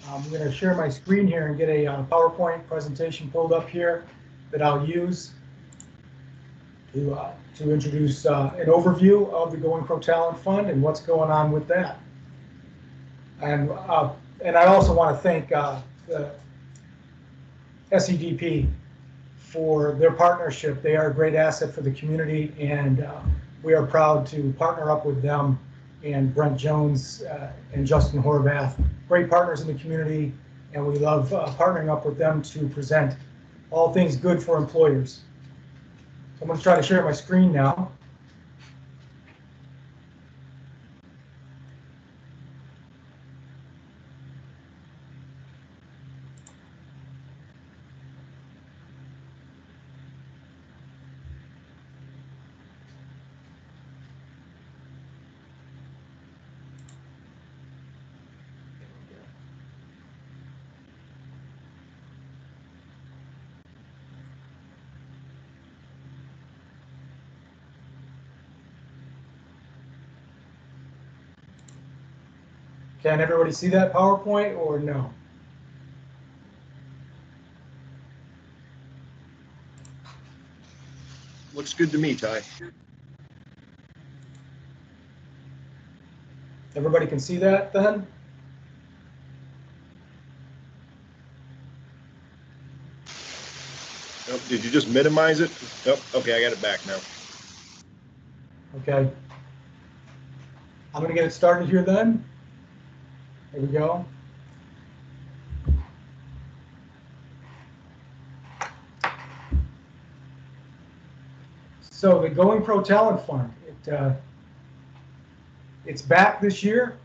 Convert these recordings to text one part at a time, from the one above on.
I'm going to share my screen here and get a PowerPoint presentation pulled up here that I'll use to introduce an overview of the Going Pro Talent Fund and what's going on with that. And I also want to thank the SEDP for their partnership. They are a great asset for the community, and we are proud to partner up with them and Brent Jones and Justin Horvath, great partners in the community, and we love partnering up with them to present all things good for employers. So I'm going to try to share my screen now. Can everybody see that PowerPoint or no? Looks good to me, Ty. Everybody can see that then? Oh, did you just minimize it? Oh, okay, I got it back now. Okay. I'm going to get it started here then. There we go. So the Going Pro Talent Fund, it's back this year.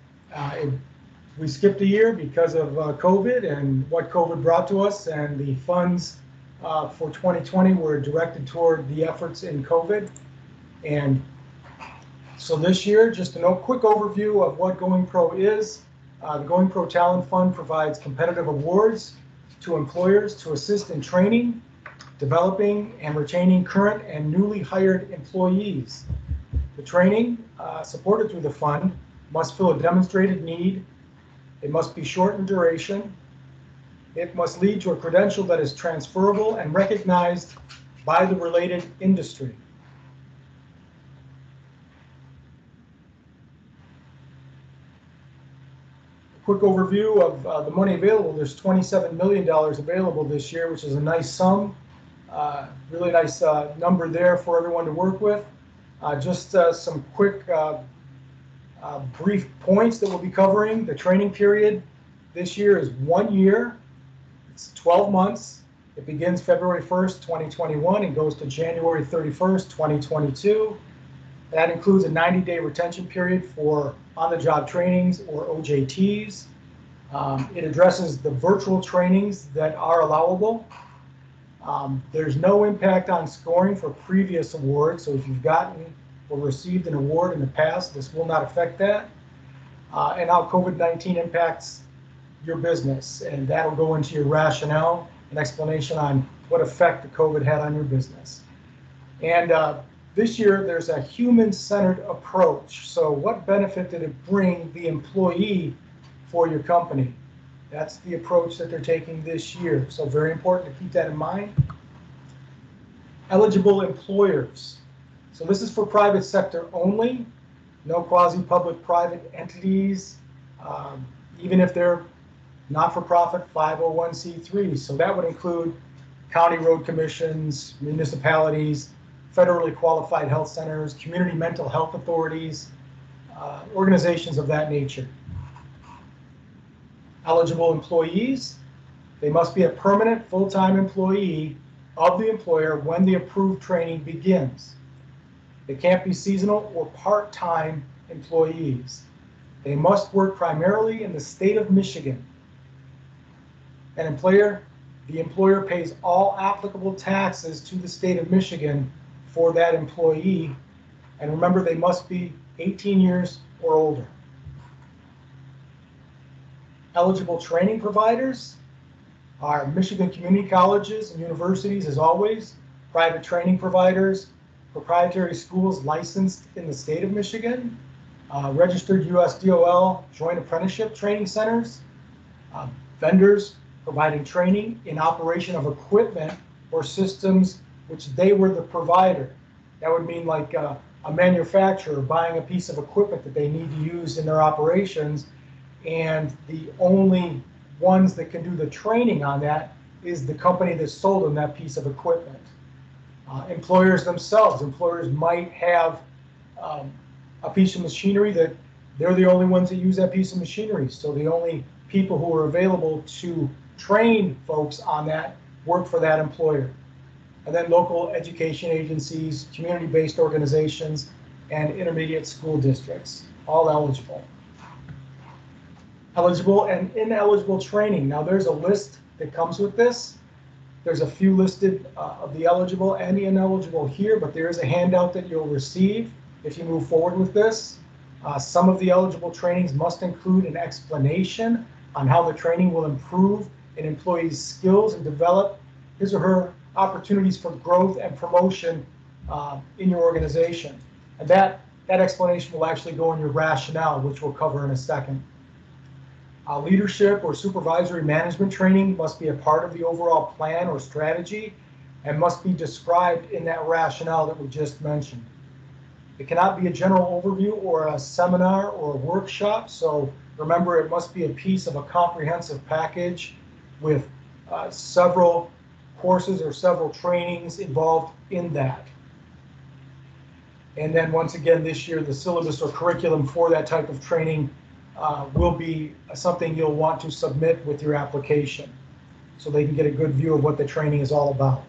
We skipped a year because of COVID and what COVID brought to us, and the funds for 2020 were directed toward the efforts in COVID. And so this year, just a quick overview of what Going Pro is. The Going Pro Talent Fund provides competitive awards to employers to assist in training, developing, and retaining current and newly hired employees. The training supported through the fund must fill a demonstrated need. It must be short in duration. It must lead to a credential that is transferable and recognized by the related industry. Quick overview of the money available. There's $27 million available this year, which is a nice sum. Really nice number there for everyone to work with. Just some quick brief points that we'll be covering. The training period this year is 1 year. It's 12 months. It begins February 1st, 2021 and goes to January 31st, 2022. That includes a 90-day retention period for on-the-job trainings or OJTs. It addresses the virtual trainings that are allowable. There's no impact on scoring for previous awards, so if you've gotten or received an award in the past, this will not affect that. And how COVID-19 impacts your business, and that'll go into your rationale, an explanation on what effect the COVID had on your business. And this year, there's a human-centered approach. So what benefit did it bring the employee for your company? That's the approach that they're taking this year. So very important to keep that in mind. Eligible employers. So this is for private sector only, no quasi-public private entities, even if they're not-for-profit 501c3s. So that would include county road commissions, municipalities, federally qualified health centers, community mental health authorities, organizations of that nature. Eligible employees, they must be a permanent full-time employee of the employer when the approved training begins. They can't be seasonal or part-time employees. They must work primarily in the state of Michigan. The employer pays all applicable taxes to the state of Michigan for that employee. And remember, they must be 18 years or older. Eligible training providers are Michigan community colleges and universities, as always, private training providers, proprietary schools licensed in the state of Michigan, registered USDOL joint apprenticeship training centers, Vendors providing training in operation of equipment or systems which they were the provider. That would mean like a manufacturer buying a piece of equipment that they need to use in their operations, and the only ones that can do the training on that is the company that sold them that piece of equipment. Employers themselves, employers might have a piece of machinery that they're the only ones that use that piece of machinery. So the only people who are available to train folks on that work for that employer. And then local education agencies, community-based organizations, and intermediate school districts, all eligible. Eligible and ineligible training. Now there's a list that comes with this. There's a few listed of the eligible and the ineligible here, but there is a handout that you'll receive if you move forward with this. Some of the eligible trainings must include an explanation on how the training will improve an employee's skills and develop his or her opportunities for growth and promotion in your organization. And that explanation will actually go in your rationale, which we'll cover in a second. Leadership or supervisory management training must be a part of the overall plan or strategy and must be described in that rationale that we just mentioned. It cannot be a general overview or a seminar or a workshop, so remember it must be a piece of a comprehensive package with several courses or several trainings involved in that. And then once again this year, the syllabus or curriculum for that type of training will be something you'll want to submit with your application so they can get a good view of what the training is all about.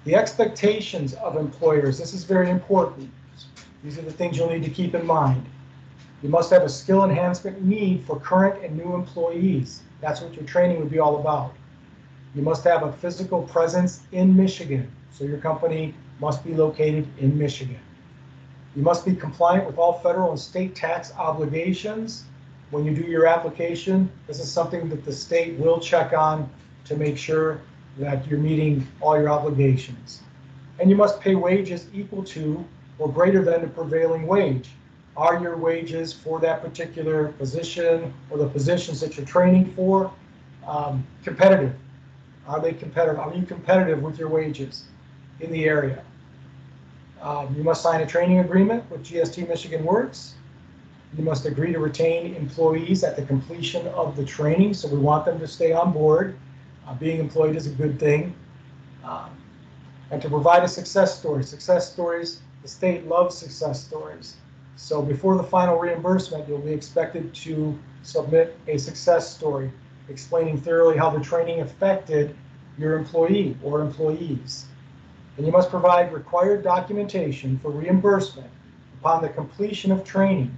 The expectations of employers, this is very important. These are the things you'll need to keep in mind. You must have a skill enhancement need for current and new employees. That's what your training would be all about. You must have a physical presence in Michigan, so your company must be located in Michigan. You must be compliant with all federal and state tax obligations. When you do your application, this is something that the state will check on to make sure that you're meeting all your obligations. And you must pay wages equal to or greater than the prevailing wage. Are your wages for that particular position or the positions that you're training for competitive? Are they competitive? Are you competitive with your wages in the area? You must sign a training agreement with GST Michigan Works. You must agree to retain employees at the completion of the training, so we want them to stay on board. Being employed is a good thing. And to provide a success story. Success stories, the state loves success stories. So before the final reimbursement, you'll be expected to submit a success story explaining thoroughly how the training affected your employee or employees. And you must provide required documentation for reimbursement upon the completion of training.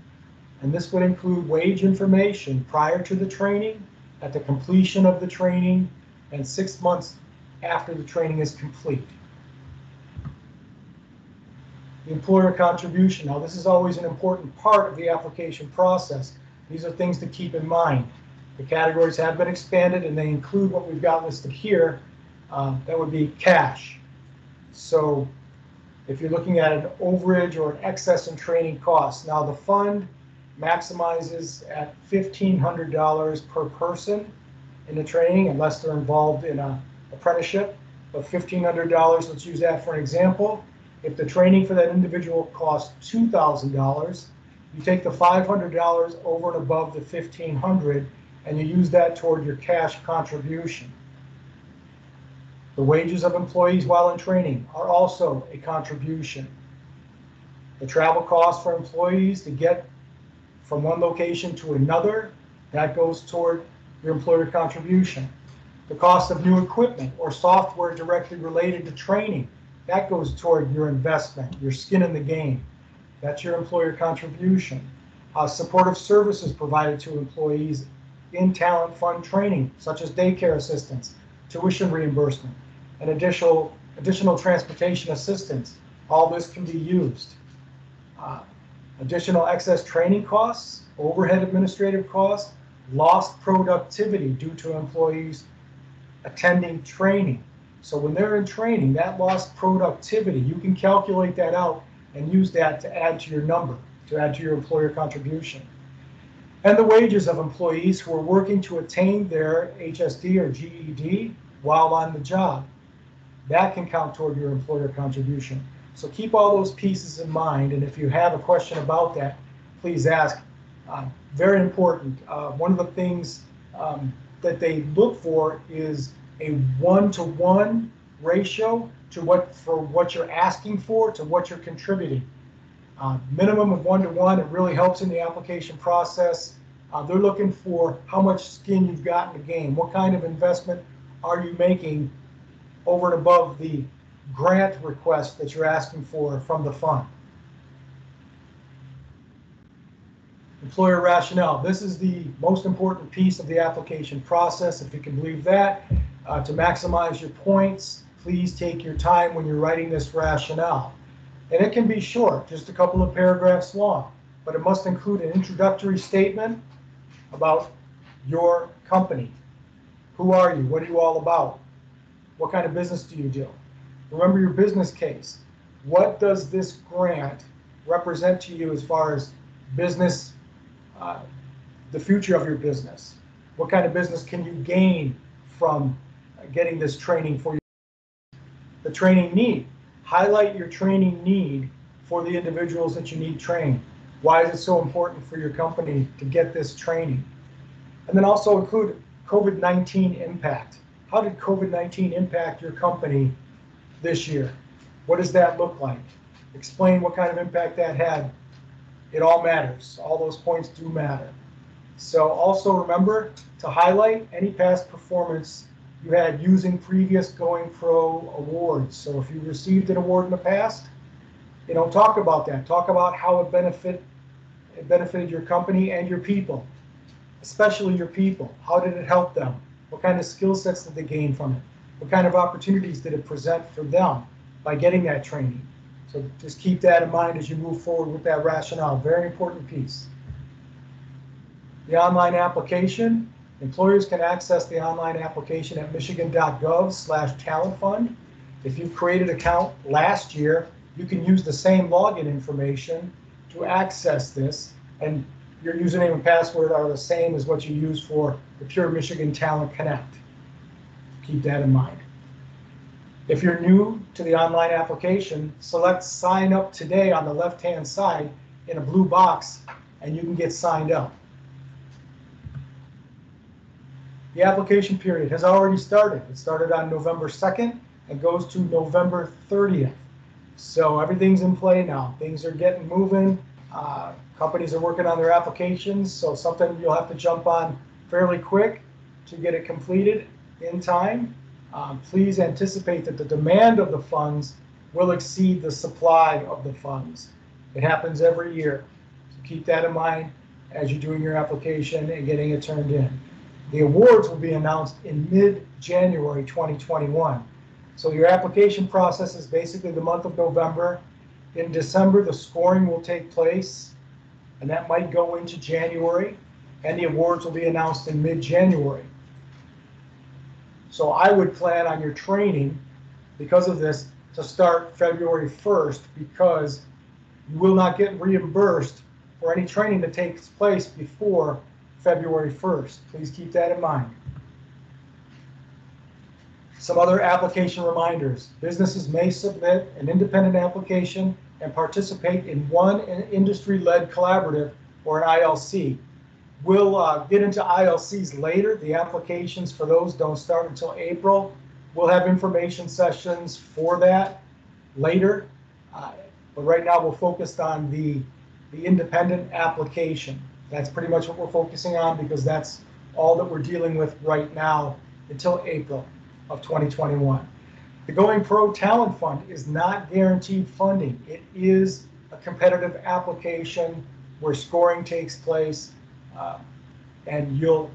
And this would include wage information prior to the training, at the completion of the training, and 6 months after the training is complete. The employer contribution. Now, this is always an important part of the application process. These are things to keep in mind. The categories have been expanded and they include what we've got listed here. That would be cash. So if you're looking at an overage or an excess in training costs, now the fund maximizes at $1,500 per person in the training unless they're involved in an apprenticeship. But $1,500, let's use that for an example. If the training for that individual costs $2,000, you take the $500 over and above the $1,500 and you use that toward your cash contribution. The wages of employees while in training are also a contribution. The travel costs for employees to get from one location to another, that goes toward your employer contribution. The cost of new equipment or software directly related to training, that goes toward your investment, your skin in the game. That's your employer contribution. Supportive services provided to employees in talent fund training, such as daycare assistance, tuition reimbursement, and additional transportation assistance. All this can be used. Additional excess training costs, overhead administrative costs, lost productivity due to employees attending training. So when they're in training, that lost productivity, you can calculate that out and use that to add to your number, to add to your employer contribution. and the wages of employees who are working to attain their HSD or GED while on the job. That can count toward your employer contribution. So keep all those pieces in mind, and if you have a question about that, please ask. Very important. One of the things that they look for is a 1-to-1 ratio to what you're asking for to what you're contributing. Minimum of 1-to-1. It really helps in the application process. They're looking for how much skin you've got in the game. What kind of investment are you making over and above the grant request that you're asking for from the fund? Employer rationale. This is the most important piece of the application process, if you can believe that. To maximize your points, please take your time when you're writing this rationale. And it can be short, just a couple of paragraphs long, but it must include an introductory statement about your company. Who are you? What are you all about? What kind of business do you do? Remember your business case. What does this grant represent to you as far as business, the future of your business? What kind of business can you gain from getting this training for you? The training need. Highlight your training need for the individuals that you need trained. Why is it so important for your company to get this training? And then also include COVID-19 impact. How did COVID-19 impact your company this year? What does that look like? Explain what kind of impact that had. It all matters. All those points do matter. So also remember to highlight any past performance you had using previous Going Pro awards. So if you received an award in the past, talk about that. Talk about how it benefited your company and your people, especially your people. How did it help them? What kind of skill sets did they gain from it? What kind of opportunities did it present for them by getting that training? So just keep that in mind as you move forward with that rationale. Very important piece. The online application. Employers can access the online application at michigan.gov/talent fund. If you've created an account last year, you can use the same login information to access this, and your username and password are the same as what you use for the Pure Michigan Talent Connect. Keep that in mind. If you're new to the online application, select Sign Up Today on the left-hand side in a blue box, and you can get signed up. The application period has already started. It started on November 2nd and goes to November 30th. So everything's in play now. Things are getting moving. Companies are working on their applications, so something you'll have to jump on fairly quick to get it completed in time. Please anticipate that the demand of the funds will exceed the supply of the funds. It happens every year. So keep that in mind as you're doing your application and getting it turned in. The awards will be announced in mid-January 2021. So your application process is basically the month of November. In December, the scoring will take place, and that might go into January, and the awards will be announced in mid-January. So I would plan on your training, because of this, to start February 1st, because you will not get reimbursed for any training that takes place before February 1st. Please keep that in mind. Some other application reminders. Businesses may submit an independent application and participate in one industry-led collaborative or an ILC. We'll get into ILCs later. The applications for those don't start until April. We'll have information sessions for that later. But right now we're focused on the independent application. That's pretty much what we're focusing on, because that's all that we're dealing with right now until April of 2021. The Going Pro Talent Fund is not guaranteed funding. It is a competitive application where scoring takes place, and your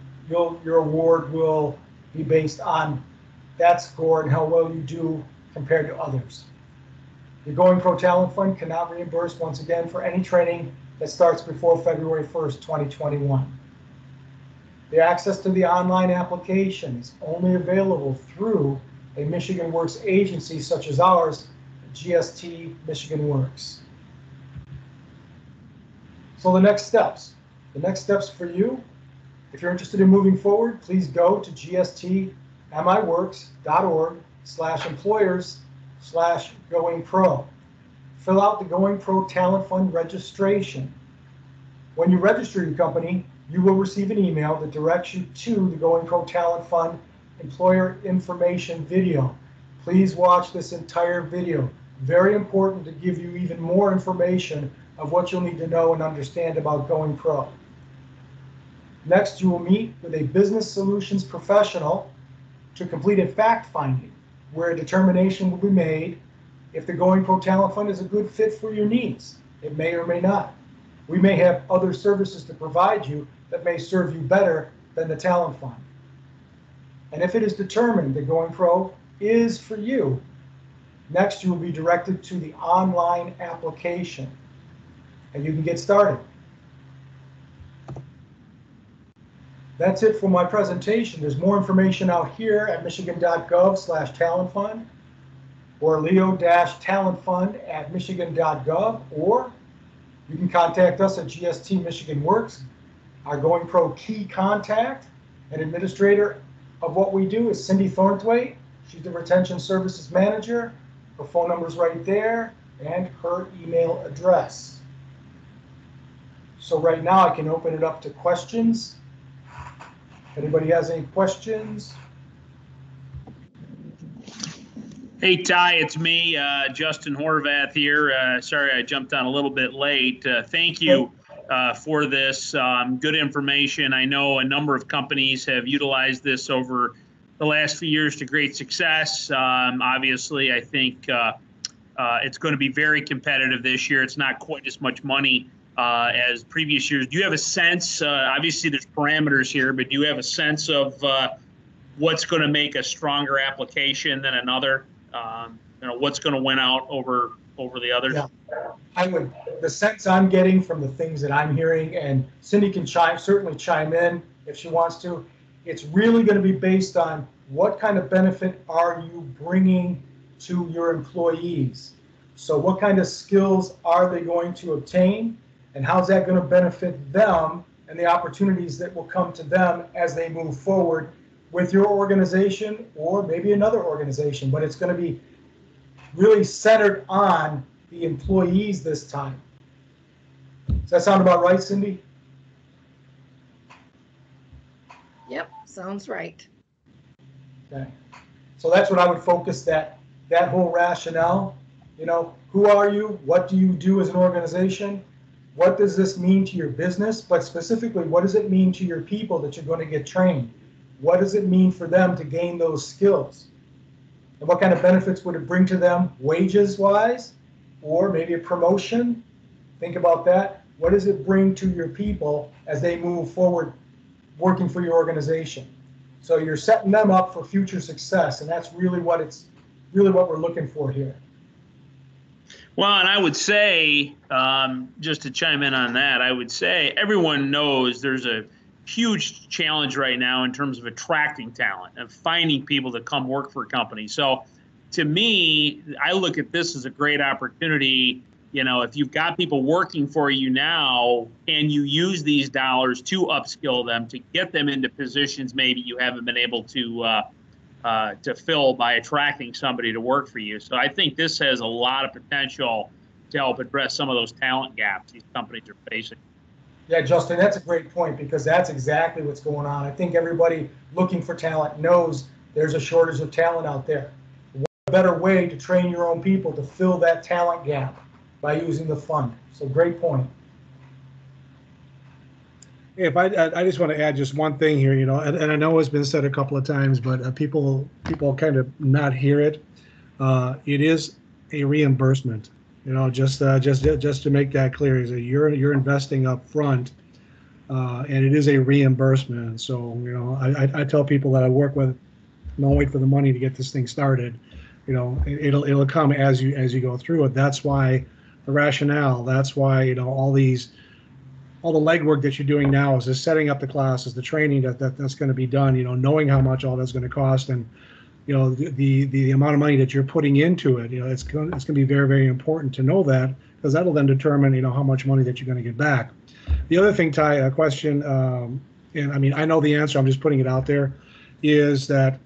award will be based on that score and how well you do compared to others. The Going Pro Talent Fund cannot reimburse, once again, for any training that starts before February 1st, 2021. The access to the online application is only available through a Michigan Works agency such as ours, GST Michigan Works. So the next steps. The next steps for you, if you're interested in moving forward, please go to gstmiworks.org/employers/goingpro. Fill out the Going Pro Talent Fund registration. When you register your company, you will receive an email that directs you to the Going Pro Talent Fund employer information video. Please watch this entire video. Very important to give you even more information of what you'll need to know and understand about Going Pro. Next, you will meet with a business solutions professional to complete a fact finding where a determination will be made if the Going Pro Talent Fund is a good fit for your needs. It may or may not. We may have other services to provide you that may serve you better than the Talent Fund. And if it is determined that Going Pro is for you, next you will be directed to the online application and you can get started. That's it for my presentation. There's more information out here at michigan.gov/talentfund or leo-talentfund@michigan.gov, or you can contact us at GST Michigan Works. Our Going Pro key contact and administrator of what we do is Cindy Thornthwaite. She's the Retention Services Manager. Her phone number is right there and her email address. So right now I can open it up to questions. Anybody has any questions? Hey, Ty, it's me, Justin Horvath here. Sorry I jumped on a little bit late. Thank you for this good information. I know a number of companies have utilized this over the last few years to great success. Obviously, I think it's going to be very competitive this year. It's not quite as much money as previous years. Do you have a sense, obviously there's parameters here, but do you have a sense of what's going to make a stronger application than another? What's going to win out over the others? Yeah, I would. The sense I'm getting from the things that I'm hearing, and Cindy can certainly chime in if she wants to, it's really going to be based on what kind of benefit are you bringing to your employees. So what kind of skills are they going to obtain, and how's that going to benefit them and the opportunities that will come to them as they move forward with your organization or maybe another organization. But it's going to be really centered on the employees this time. Does that sound about right, Cindy? Yep, sounds right. Okay. So that's what I would focus that whole rationale. Who are you? What do you do as an organization? What does this mean to your business? But specifically, what does it mean to your people that you're going to get trained? What does it mean for them to gain those skills? And what kind of benefits would it bring to them wages-wise, or maybe a promotion? Think about that. What does it bring to your people as they move forward working for your organization? So you're setting them up for future success, and that's really what we're looking for here. Well, and I would say, just to chime in on that, I would say everyone knows there's a huge challenge right now in terms of attracting talent and finding people to come work for a company. So to me, I look at this as a great opportunity. If you've got people working for you now, can you use these dollars to upskill them, to get them into positions maybe you haven't been able to fill by attracting somebody to work for you? So I think this has a lot of potential to help address some of those talent gaps these companies are facing. Yeah, Justin, that's a great point, because that's exactly what's going on. I think everybody looking for talent knows there's a shortage of talent out there. What better way to train your own people to fill that talent gap by using the fund? So great point. If I just want to add just one thing here, and I know it's been said a couple of times, but people kind of not hear it. It is a reimbursement. Just to make that clear, is that you're investing up front, and it is a reimbursement. So I tell people that I work with, don't wait for the money to get this thing started. It'll come as you go through it. That's why the rationale. That's why all the legwork that you're doing now is setting up the classes, the training that's going to be done. Knowing how much all that's going to cost, and the amount of money that you're putting into it. It's going to be very, very important to know that, because that'll then determine how much money that you're going to get back. The other thing, Ty, a question, and I mean, I know the answer, I'm just putting it out there, is that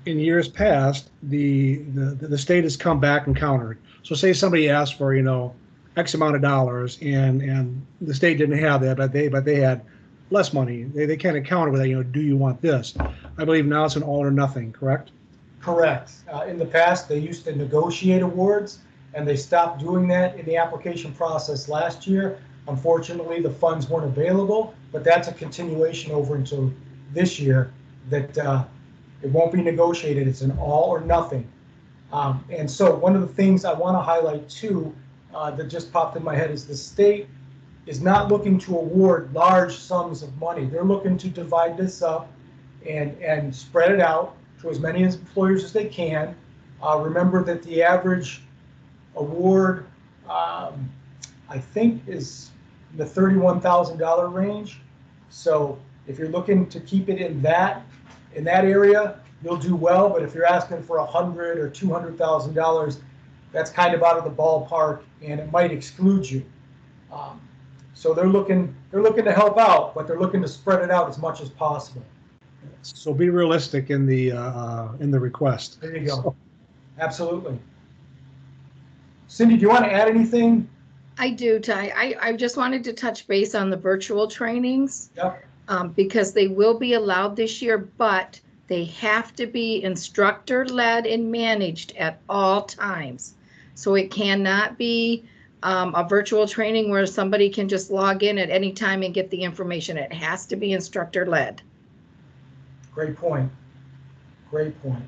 in years past, the state has come back and countered. So say somebody asked for, X amount of dollars, and the state didn't have that, but they had less money. They kind of counter with that, do you want this? I believe now it's an all or nothing, correct? Correct. In the past, they used to negotiate awards, and they stopped doing that in the application process last year. Unfortunately, the funds weren't available, but that's a continuation over into this year, that it won't be negotiated. It's an all or nothing. And so one of the things I want to highlight too, that just popped in my head, is the state is not looking to award large sums of money. They're looking to divide this up and spread it out to as many employers as they can. Remember that the average award, I think, is in the $31,000 range. So if you're looking to keep it in that area, you'll do well. But if you're asking for $100,000 or $200,000, that's kind of out of the ballpark, and it might exclude you. So they're looking to help out, but they're looking to spread it out as much as possible. So be realistic in the request. There you go. Absolutely. Cindy, do you want to add anything? I do, Ty. I just wanted to touch base on the virtual trainings. Yep. Because they will be allowed this year, but they have to be instructor-led and managed at all times. So it cannot be a virtual training where somebody can just log in at any time and get the information. It has to be instructor-led. Great point. Great point.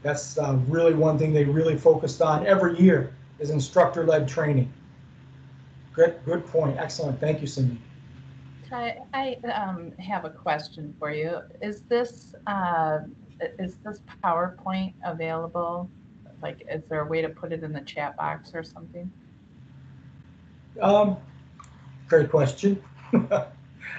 That's really one thing they really focused on every year, is instructor-led training. Good point. Excellent. Thank you, Cindy. Ty, I have a question for you. Is this PowerPoint available? Like, is there a way to put it in the chat box or something? Great question.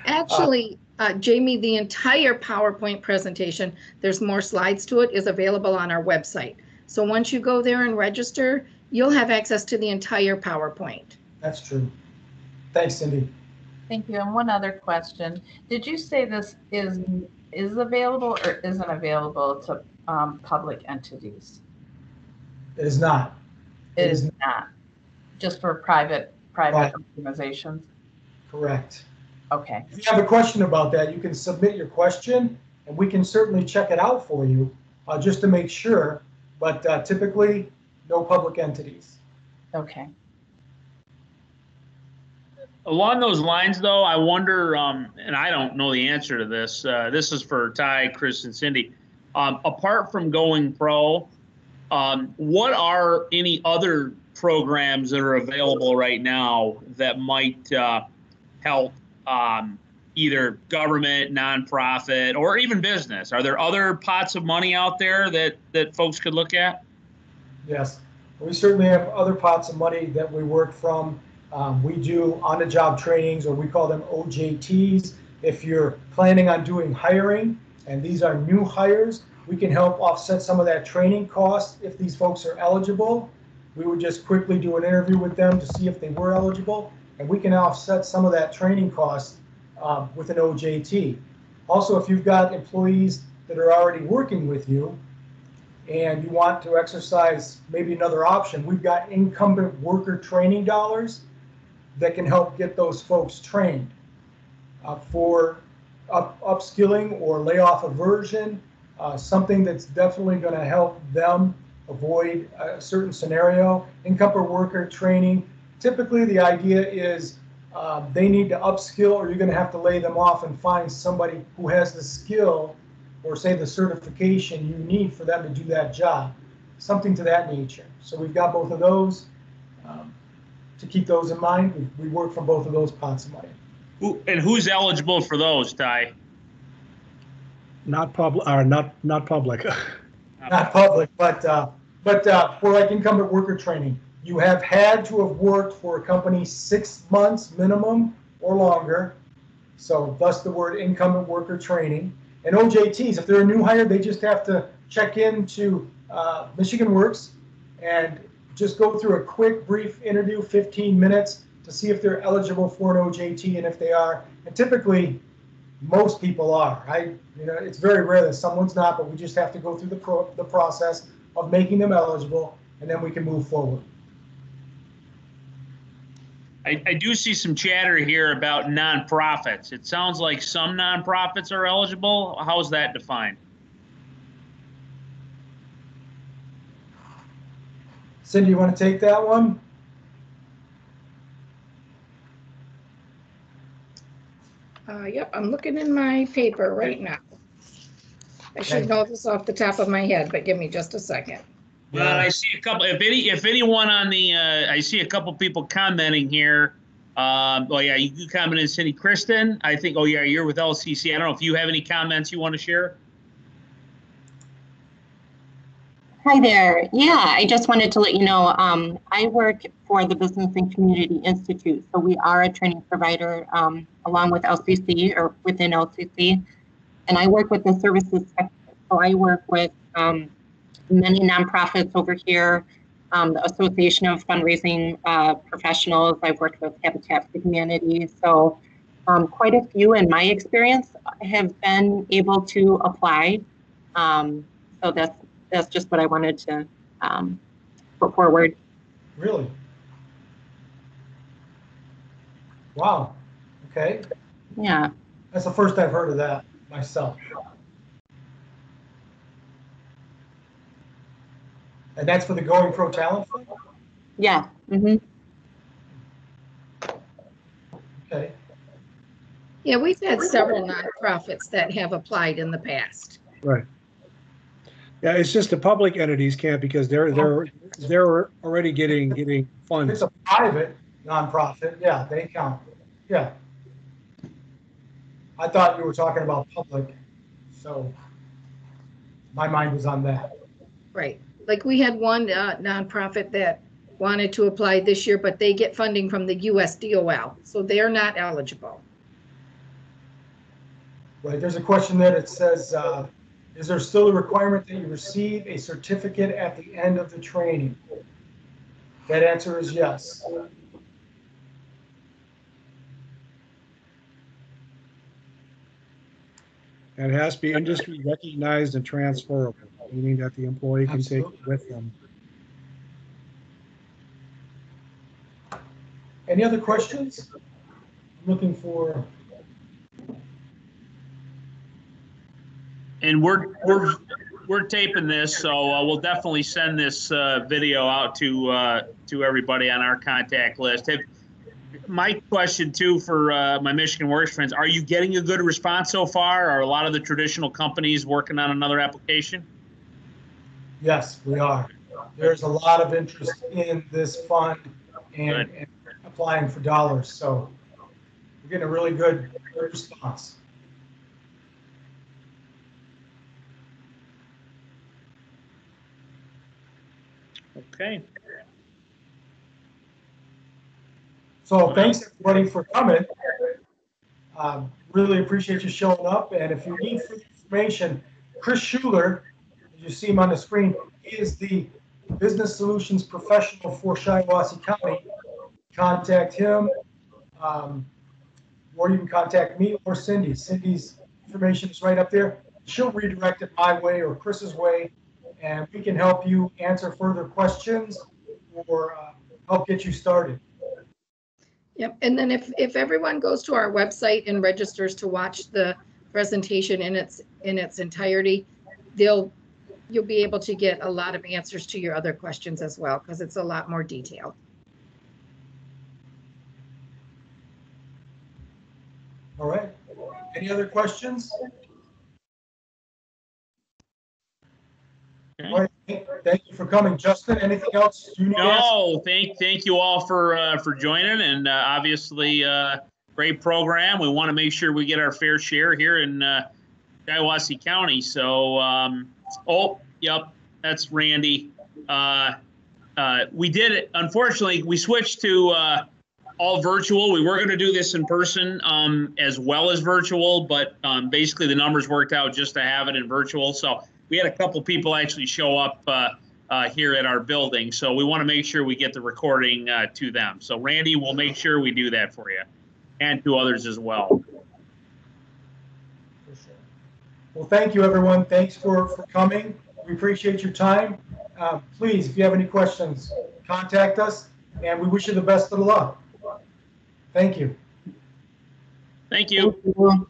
Actually, Jamie, the entire PowerPoint presentation, there's more slides to it, is available on our website. So once you go there and register, you'll have access to the entire PowerPoint. That's true. Thanks, Cindy. Thank you. And one other question. Did you say this is available or isn't available to public entities? It is not. It is not. Just for private Right. organizations? Correct. Okay. If you have a question about that, you can submit your question, and we can certainly check it out for you, just to make sure. But typically, no public entities. Okay. Along those lines, though, I wonder, and I don't know the answer to this. This is for Ty, Chris, and Cindy. Apart from Going Pro, what are any other programs that are available right now that might help either government, nonprofit, or even business? Are there other pots of money out there that folks could look at? Yes, we certainly have other pots of money that we work from. We do on-the-job trainings, or we call them OJTs. If you're planning on doing hiring, and these are new hires, we can help offset some of that training cost if these folks are eligible. We would just quickly do an interview with them to see if they were eligible, and we can offset some of that training cost with an OJT. Also, if you've got employees that are already working with you and you want to exercise maybe another option, we've got incumbent worker training dollars that can help get those folks trained for upskilling or layoff aversion, something that's definitely going to help them avoid a certain scenario. Incumbent worker training, typically the idea is they need to upskill, or you're going to have to lay them off and find somebody who has the skill or say the certification you need for them to do that job, something to that nature. So we've got both of those. To keep those in mind, we work from both of those pots of money. And who's eligible for those, Ty? Not public, or not public. Not public, but for like incumbent worker training, you have had to have worked for a company 6 months minimum or longer. So thus the word incumbent worker training. And OJTs, if they're a new hire, they just have to check into Michigan Works and just go through a quick, brief interview, 15 minutes, to see if they're eligible for an OJT, and if they are. And typically, most people are. It's very rare that someone's not, but we just have to go through the process of making them eligible, and then we can move forward. I do see some chatter here about nonprofits. It sounds like some nonprofits are eligible. How's that defined? Cindy, you want to take that one? Yep, I'm looking in my paper right now. I should know this off the top of my head, but give me just a second. Well, I see a couple. If anyone on the, I see a couple people commenting here. Oh yeah, you commented, Cindy. Kristen, I think. Oh yeah, you're with LCC. I don't know if you have any comments you want to share. Hi there. Yeah, I just wanted to let you know, I work for the Business and Community Institute. So we are a training provider along with LCC, or within LCC. And I work with the services sector. So I work with many nonprofits over here, the Association of Fundraising Professionals. I've worked with Habitat for Humanity. So quite a few in my experience have been able to apply. So that's just what I wanted to put forward. Really? Wow. Okay. Yeah. That's the first I've heard of that myself. And that's for the Going Pro Talent Fund? Yeah. Mm-hmm. Okay. Yeah, we've had several nonprofits that have applied in the past. Right. Yeah, it's just the public entities can't, because they're already getting funds. It's a private nonprofit. Yeah, they count. Yeah. I thought you were talking about public, so my mind was on that. Right. Like we had one nonprofit that wanted to apply this year, but they get funding from the USDOL, so they're not eligible. Right. There's a question there that says, is there still a requirement that you receive a certificate at the end of the training? That answer is yes. And it has to be industry recognized and transferable, meaning that the employee can take it with them. Any other questions? I'm looking for. And we're taping this, so we'll definitely send this video out to everybody on our contact list. My question too for my Michigan Works friends: are you getting a good response so far? Are a lot of the traditional companies working on another application? Yes, we are. There's a lot of interest in this fund and applying for dollars, so we're getting a really good response. Okay. So thanks everybody for coming. Really appreciate you showing up. And if you need further information, Chris Schuler, as you see him on the screen, he is the business solutions professional for Shiawassee County. Contact him, or you can contact me or Cindy. Cindy's information is right up there. She'll redirect it my way or Chris's way, and we can help you answer further questions or help get you started. Yep. And then if everyone goes to our website and registers to watch the presentation in its entirety, you'll be able to get a lot of answers to your other questions as well, because it's a lot more detailed. All right. Any other questions? Okay. All right. Thank you for coming, Justin. Anything else you need? No, thank you all for joining, and obviously great program. We want to make sure we get our fair share here in Shiawassee County. So, oh, yep, that's Randy. We did it. Unfortunately, we switched to all virtual. We were going to do this in person as well as virtual, but basically the numbers worked out just to have it in virtual. So we had a couple people actually show up here at our building, so we want to make sure we get the recording to them. So Randy will make sure we do that for you, and to others as well. Well, thank you, everyone. Thanks for coming. We appreciate your time. Please, if you have any questions, contact us, and we wish you the best of luck. Thank you. Thank you. Thank you.